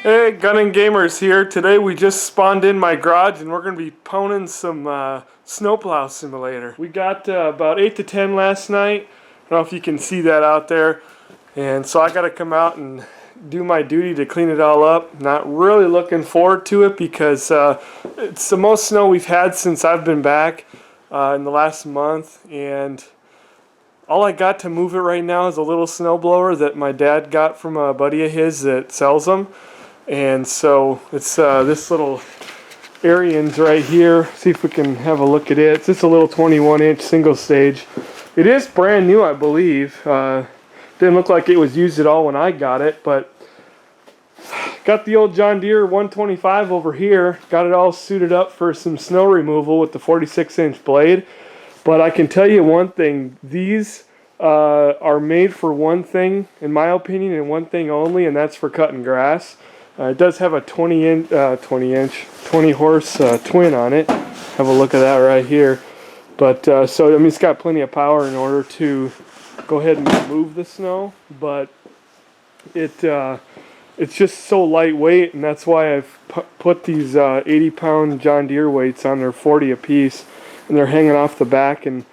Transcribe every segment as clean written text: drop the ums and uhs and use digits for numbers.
Hey, Gunning Gamers here. Today we just spawned in my garage and we're going to be poning some snowplow simulator. We got about 8 to 10 last night. I don't know if you can see that out there. And so I got to come out and do my duty to clean it all up. Not really looking forward to it because it's the most snow we've had since I've been back in the last month. And all I got to move it right now is a little snowblower that my dad got from a buddy of his that sells them. And so it's this little Arians right here. See if we can have a look at it. It's just a little 21-inch single stage. It is brand new, I believe. Didn't look like it was used at all when I got it, but got the old John Deere 125 over here. Got it all suited up for some snow removal with the 46-inch blade. But I can tell you one thing. These are made for one thing, in my opinion, and one thing only, and that's for cutting grass. It does have a 20 horse twin on it. Have a look at that right here. But so I mean, it's got plenty of power in order to go ahead and move the snow. But it's just so lightweight, and that's why I've put these 80-pound John Deere weights on there, 40 apiece, and they're hanging off the back. And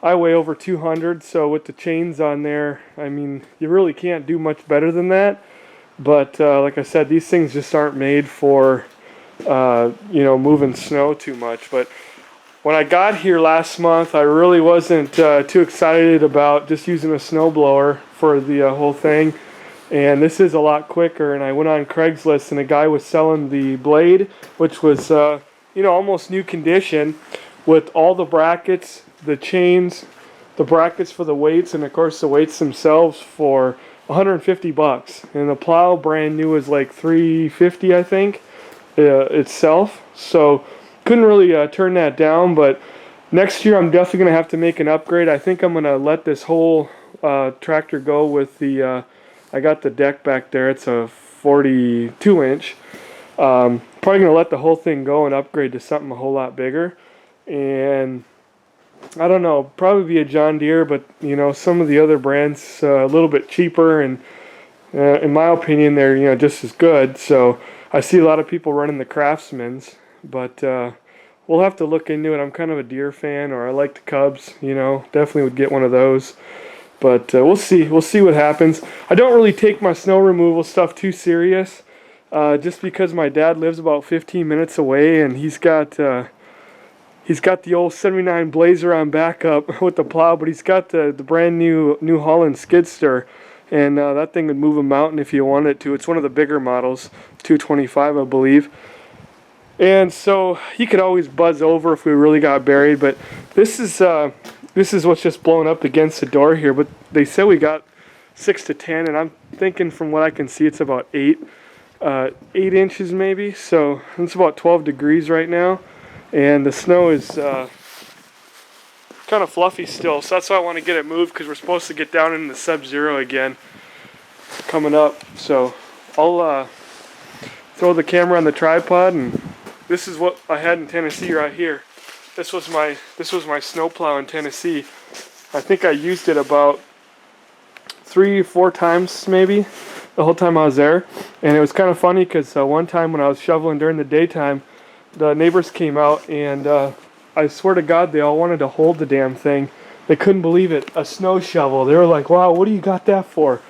I weigh over 200, so with the chains on there, I mean, you really can't do much better than that. But like I said, these things just aren't made for moving snow too much. But when I got here last month, I really wasn't too excited about just using a snowblower for the whole thing. And this is a lot quicker. And I went on Craigslist, and a guy was selling the blade, which was almost new condition, with all the brackets, the chains, the brackets for the weights, and of course the weights themselves for $150. And the plow brand new is like $350, I think, itself. So couldn't really turn that down. But next year I'm definitely going to have to make an upgrade. I think I'm going to let this whole tractor go with the I got the deck back there. It's a 42-inch. Probably going to let the whole thing go and upgrade to something a whole lot bigger. And I don't know, probably be a John Deere, but some of the other brands a little bit cheaper, and in my opinion they're just as good. So I see a lot of people running the Craftsmans, but we'll have to look into it. I'm kind of a Deere fan, or I like the Cubs, definitely would get one of those. But we'll see what happens. I don't really take my snow removal stuff too serious, just because my dad lives about 15 minutes away, and he's got the old 79 Blazer on backup with the plow, but he's got the brand new New Holland skidster, and that thing would move a mountain if you wanted it to. It's one of the bigger models, 225, I believe. And so he could always buzz over if we really got buried. But this is what's just blown up against the door here. But they said we got 6 to 10, and I'm thinking from what I can see it's about 8 inches maybe. So it's about 12 degrees right now. And the snow is kind of fluffy still, so that's why I want to get it moved, because we're supposed to get down into sub-zero again coming up. So I'll throw the camera on the tripod, and this is what I had in Tennessee right here. This was my snowplow in Tennessee. I think I used it about 3 or 4 times maybe the whole time I was there. And it was kind of funny because one time when I was shoveling during the daytime, the neighbors came out, and I swear to God, they all wanted to hold the damn thing. They couldn't believe it. A snow shovel. They were like, wow, what do you got that for?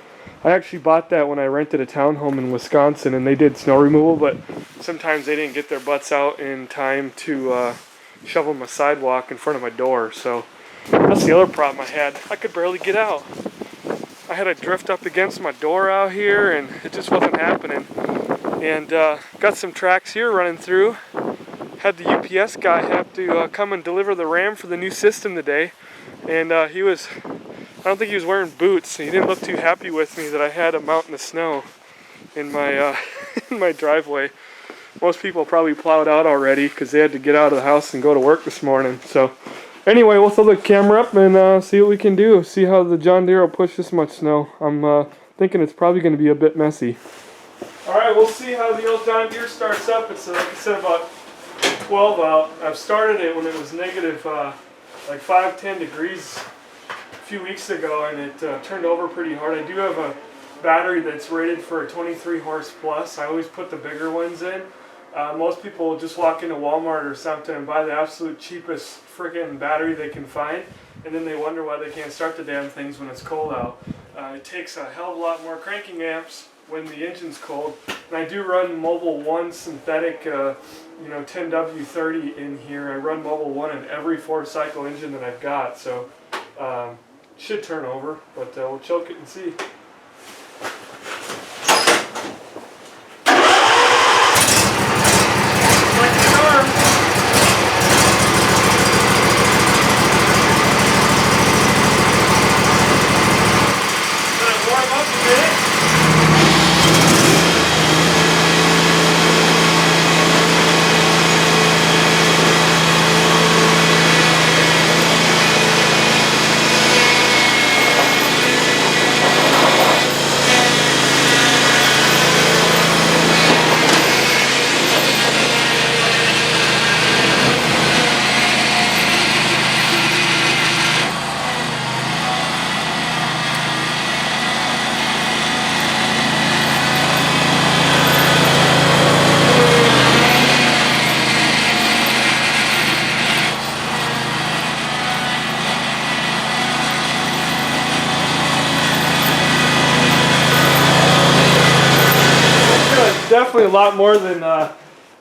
I actually bought that when I rented a townhome in Wisconsin, and they did snow removal, but sometimes they didn't get their butts out in time to shovel my sidewalk in front of my door. So that's the other problem I had. I could barely get out. I had to drift up against my door out here, and it just wasn't happening. And got some tracks here running through. Had the UPS guy have to come and deliver the RAM for the new system today. And I don't think he was wearing boots. He didn't look too happy with me that I had a mountain of snow in my in my driveway. Most people probably plowed out already because they had to get out of the house and go to work this morning. So anyway, we'll throw the camera up and see what we can do. See how the John Deere will push this much snow. I'm thinking it's probably going to be a bit messy. Alright, we'll see how the old John Deere starts up. It's like I said, about 12 out. I've started it when it was negative like 5-10 degrees a few weeks ago, and it turned over pretty hard. I do have a battery that's rated for 23 horse plus. I always put the bigger ones in. Most people will just walk into Walmart or something and buy the absolute cheapest friggin' battery they can find, and then they wonder why they can't start the damn things when it's cold out. It takes a hell of a lot more cranking amps when the engine's cold. And I do run Mobil 1 synthetic 10W30 in here. I run Mobil 1 in every 4-cycle engine that I've got, so should turn over, but we'll choke it and see. Definitely a lot more than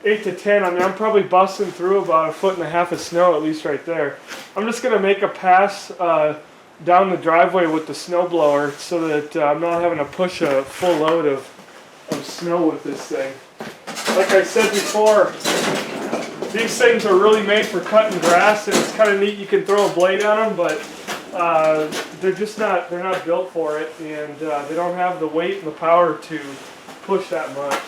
8 to 10. I mean, I'm probably busting through about 1.5 feet of snow, at least right there. I'm just going to make a pass down the driveway with the snowblower so that I'm not having to push a full load of snow with this thing. Like I said before, these things are really made for cutting grass, and it's kind of neat. You can throw a blade on them, but they're not built for it, and they don't have the weight and the power to push that much.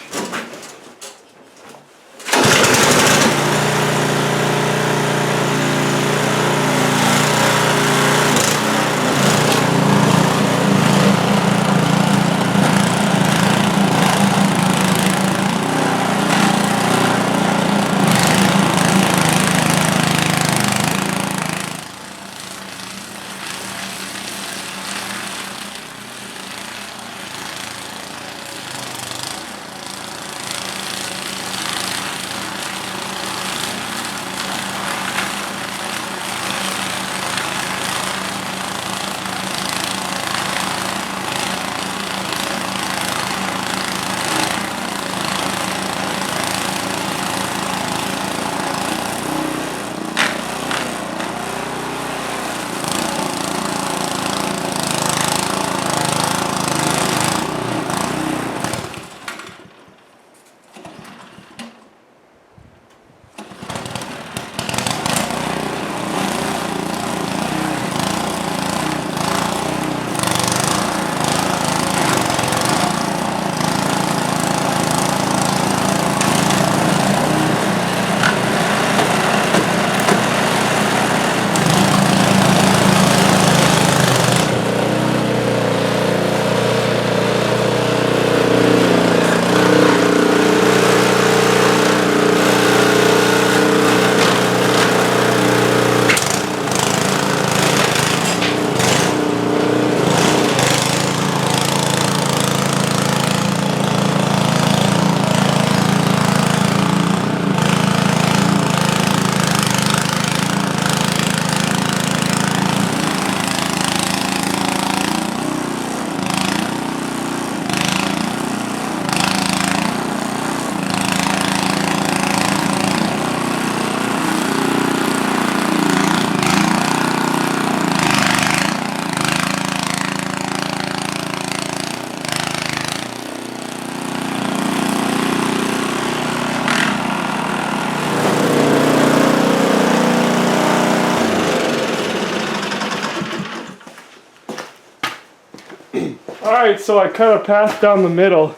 Alright, so I cut a path down the middle.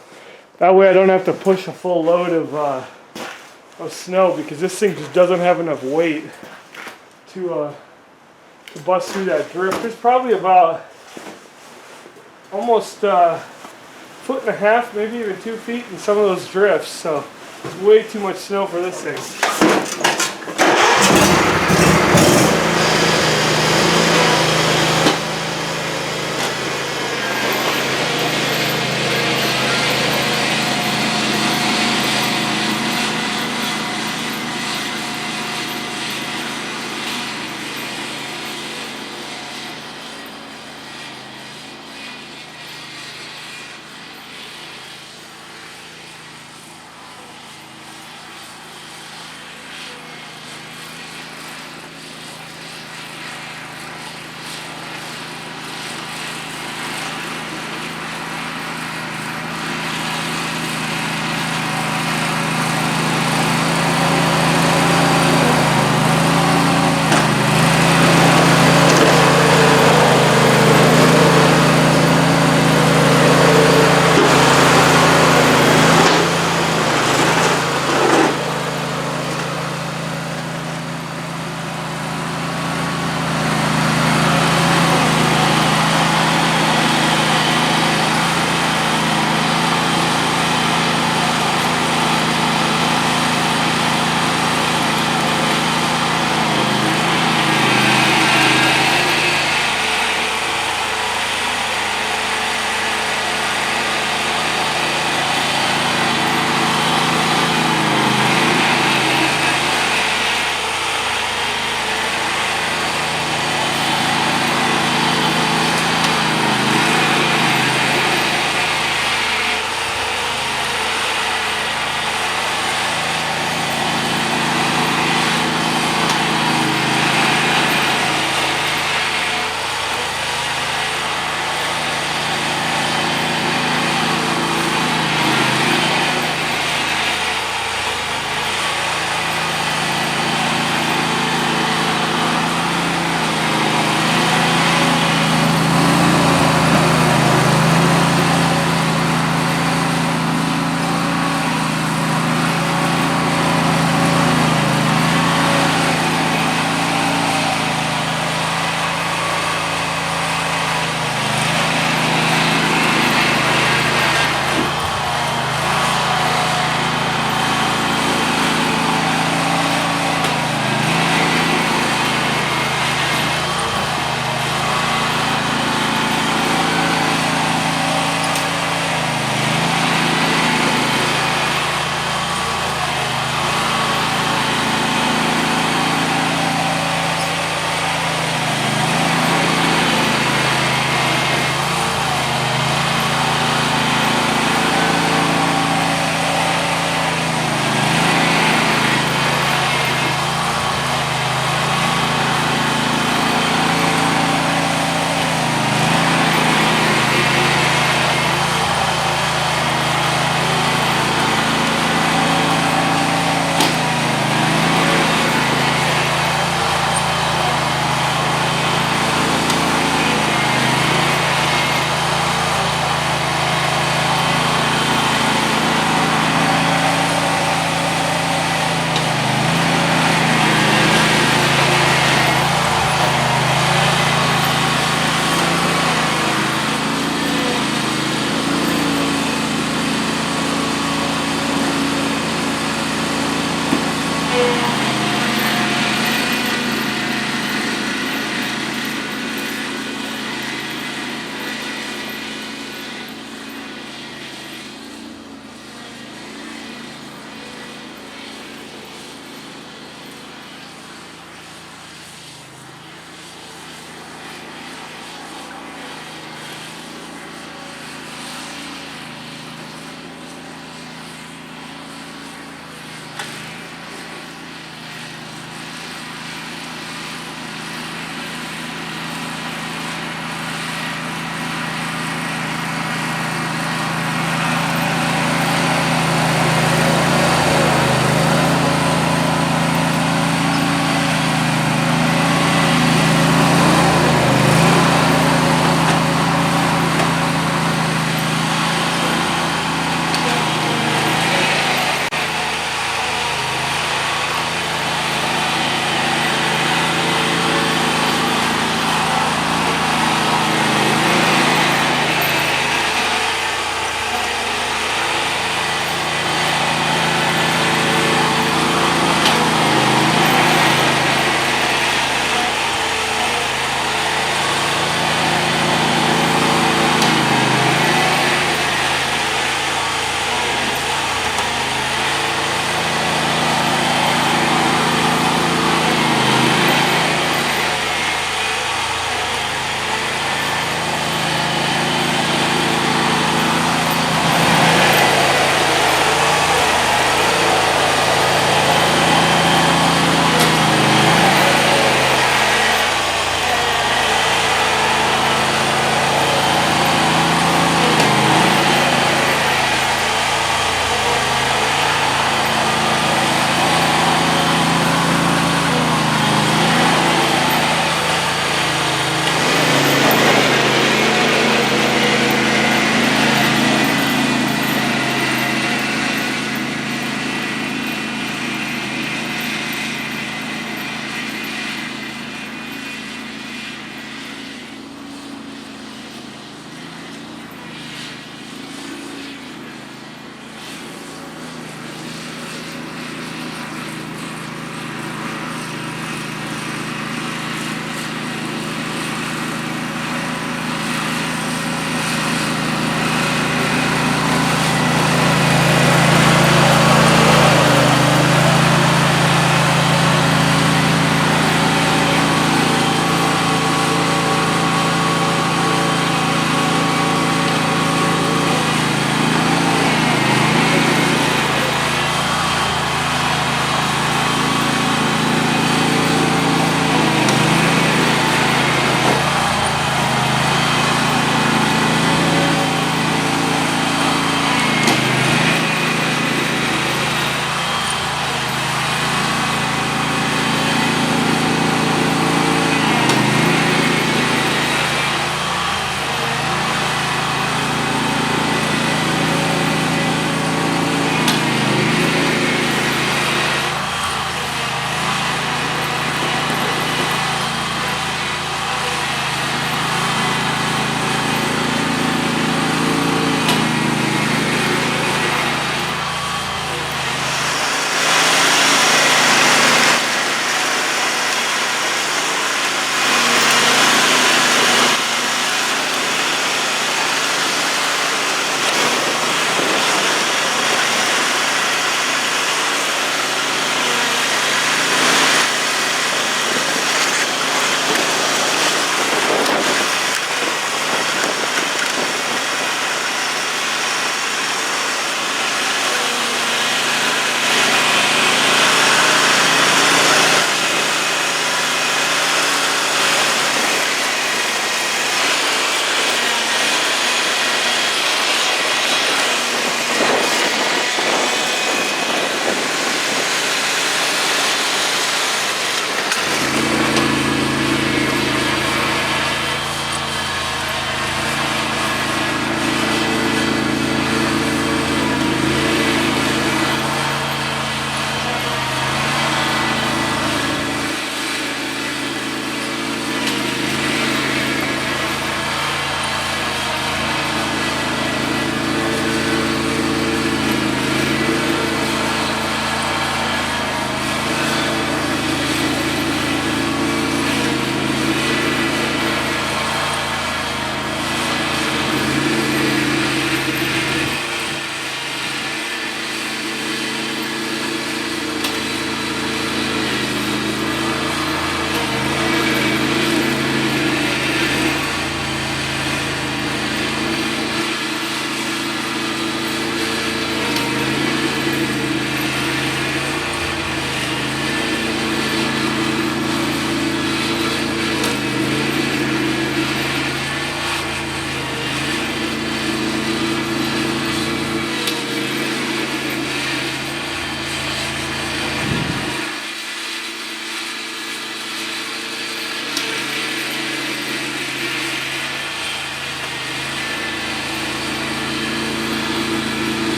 That way I don't have to push a full load of snow, because this thing just doesn't have enough weight to bust through that drift. There's probably about almost 1.5 feet, maybe even 2 feet in some of those drifts, so it's way too much snow for this thing.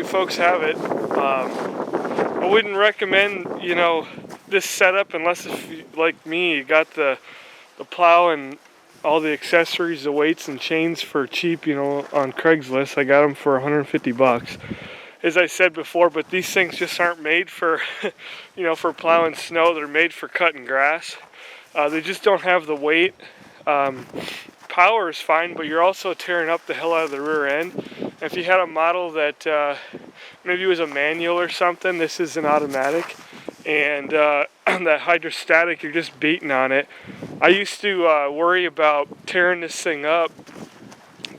folks have it. I wouldn't recommend, you know, this setup unless, if you, like me, you got the plow and all the accessories, the weights and chains for cheap, you know, on Craigslist. I got them for 150 bucks. As I said before, but these things just aren't made for, you know, for plowing snow. They're made for cutting grass. They just don't have the weight. Power is fine, but you're also tearing up the hell out of the rear end. If you had a model that maybe was a manual or something, this is an automatic, and that hydrostatic, you're just beating on it. I used to worry about tearing this thing up.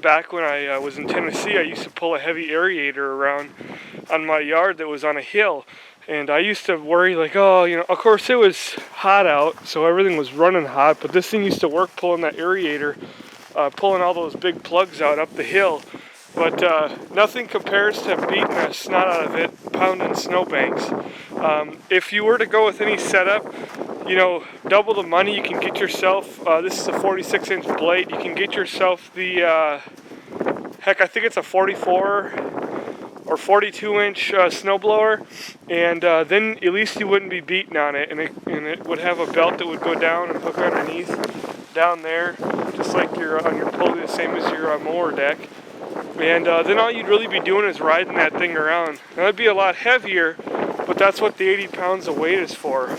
Back when I was in Tennessee, I used to pull a heavy aerator around on my yard that was on a hill. And I used to worry, like, oh, you know, of course it was hot out, so everything was running hot, but this thing used to work pulling that aerator, pulling all those big plugs out up the hill. But nothing compares to beating the snot out of it, pounding snowbanks. If you were to go with any setup, you know, double the money, you can get yourself, this is a 46-inch blade, you can get yourself the, heck, I think it's a 44 or 42-inch snowblower, and then at least you wouldn't be beating on it, and it would have a belt that would go down and hook underneath, down there, just like you're on your pulley, the same as your mower deck. And then all you'd really be doing is riding that thing around. Now, that'd be a lot heavier, but that's what the 80 pounds of weight is for.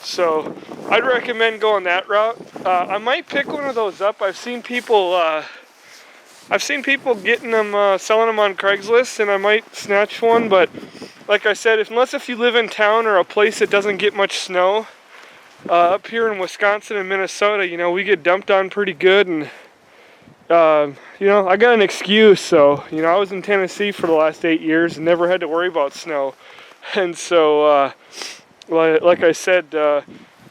So I'd recommend going that route. I might pick one of those up. I've seen people getting them, selling them on Craigslist, and I might snatch one. But like I said, unless if you live in town or a place that doesn't get much snow, up here in Wisconsin and Minnesota, you know, we get dumped on pretty good, and you know, I got an excuse. So, you know, I was in Tennessee for the last 8 years and never had to worry about snow. And so, like I said,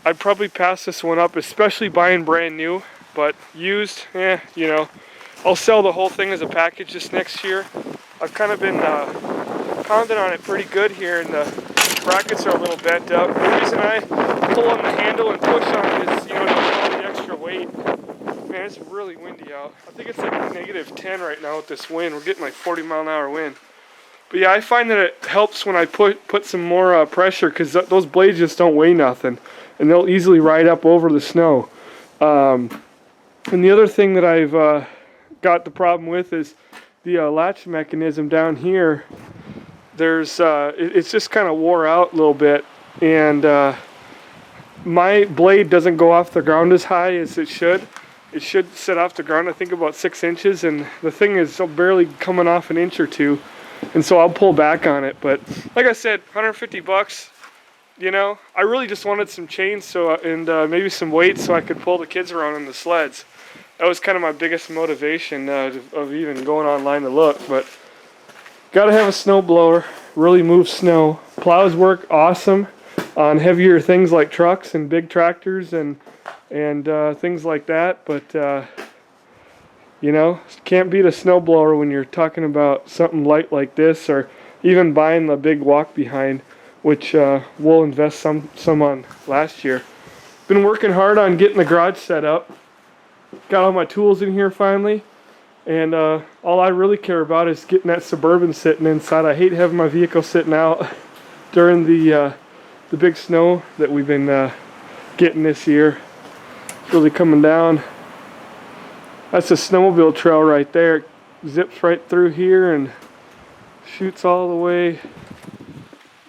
I'd probably pass this one up, especially buying brand new. But used, you know, I'll sell the whole thing as a package this next year. I've kind of been pounding on it pretty good here, and the brackets are a little bent up. The reason I pull on the handle and push on it is, you know, to get all the extra weight. Man, it's really windy out. I think it's like -10 right now with this wind. We're getting like 40-mile-an-hour wind. But yeah, I find that it helps when I put some more pressure, because those blades just don't weigh nothing, and they'll easily ride up over the snow. And the other thing that I've got the problem with is the latch mechanism down here. There's it's just kind of wore out a little bit, and my blade doesn't go off the ground as high as it should. It should sit off the ground, I think, about 6 inches, and the thing is barely coming off an inch or two, and so I'll pull back on it. But like I said, 150 bucks. You know, I really just wanted some chains and maybe some weights so I could pull the kids around on the sleds. That was kind of my biggest motivation of even going online to look. But gotta have a snow blower, really move snow. Plows work awesome on heavier things like trucks and big tractors and things like that, but you know, can't beat a snowblower when you're talking about something light like this, or even buying the big walk behind, which we'll invest some on last year. Been working hard on getting the garage set up. Got all my tools in here finally, and all I really care about is getting that Suburban sitting inside. I hate having my vehicle sitting out during the big snow that we've been getting this year. Really coming down. That's a snowmobile trail right there. It zips right through here and shoots all the way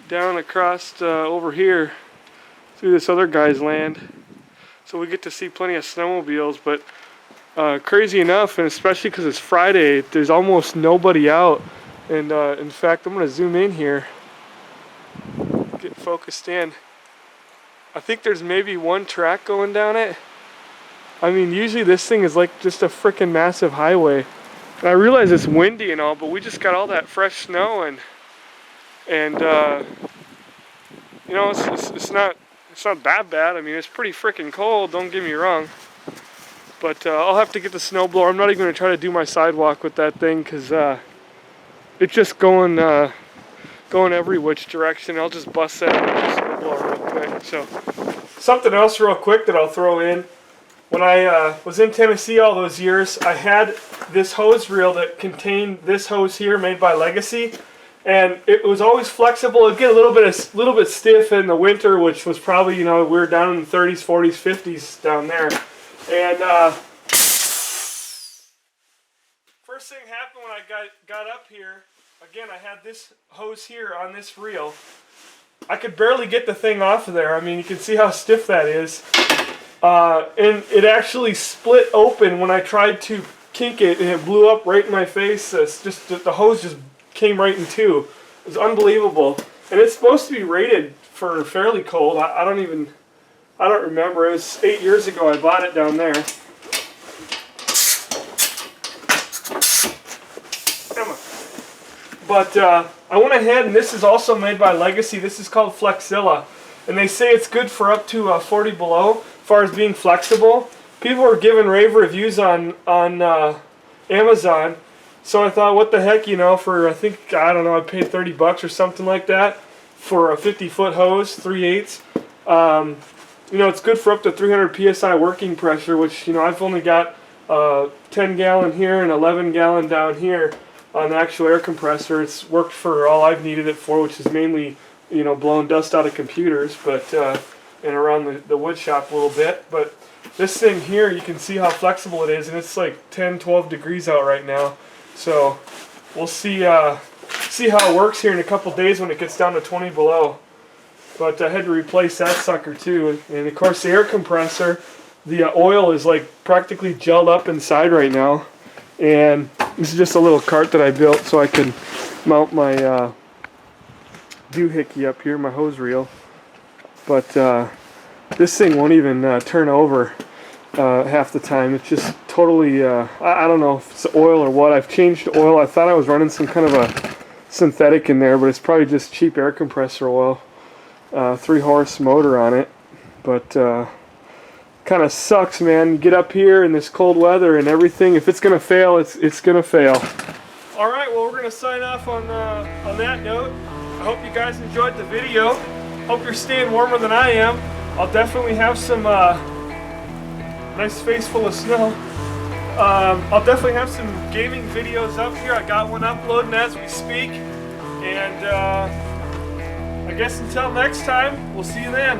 down across over here through this other guy's land. So we get to see plenty of snowmobiles, but crazy enough, and especially because it's Friday, there's almost nobody out. And in fact, I'm going to zoom in here, get focused in. I think there's maybe one track going down it. I mean, usually this thing is like just a freaking massive highway. And I realize it's windy and all, but we just got all that fresh snow, and you know, it's not that bad. I mean, it's pretty freaking cold, don't get me wrong. But I'll have to get the snowblower. I'm not even going to try to do my sidewalk with that thing, because it's just going every which direction. I'll just bust that snowblower real quick. So something else real quick that I'll throw in. When I was in Tennessee all those years, I had this hose reel that contained this hose here made by Legacy, and it was always flexible. It'd get a little bit stiff in the winter, which was probably, you know, we were down in the 30s, 40s, 50s down there. And first thing happened when I got up here. Again, I had this hose here on this reel. I could barely get the thing off of there. I mean, you can see how stiff that is. And it actually split open when I tried to kink it, and it blew up right in my face. The hose just came right in two. It was unbelievable. And it's supposed to be rated for fairly cold. I don't remember. It was 8 years ago I bought it down there. But I went ahead, and this is also made by Legacy. This is called Flexilla. And they say it's good for up to 40 below as far as being flexible. People were giving rave reviews on Amazon. So I thought, what the heck, you know, for I don't know, I paid $30 or something like that for a 50-foot hose, 3/8. You know, it's good for up to 300 psi working pressure, which, you know, I've only got 10 gallon here and 11 gallon down here on the actual air compressor. It's worked for all I've needed it for, which is mainly, you know, blowing dust out of computers, but and around the wood shop a little bit. But this thing here, you can see how flexible it is, and it's like 10, 12 degrees out right now. So we'll see how it works here in a couple days when it gets down to 20 below. But I had to replace that sucker too. And of course the air compressor, the oil is like practically gelled up inside right now. And this is just a little cart that I built so I can mount my doohickey up here, my hose reel. But this thing won't even turn over half the time. It's just totally, I don't know if it's oil or what. I've changed oil. I thought I was running some kind of a synthetic in there, but it's probably just cheap air compressor oil. 3-horse motor on it. But kind of sucks, man. You get up here in this cold weather and everything. If it's gonna fail, it's gonna fail. All right, well, we're gonna sign off on that note. I hope you guys enjoyed the video. Hope you're staying warmer than I am. I'll definitely have some nice face full of snow. I'll definitely have some gaming videos up here. I got one uploading as we speak. And I guess until next time, we'll see you then.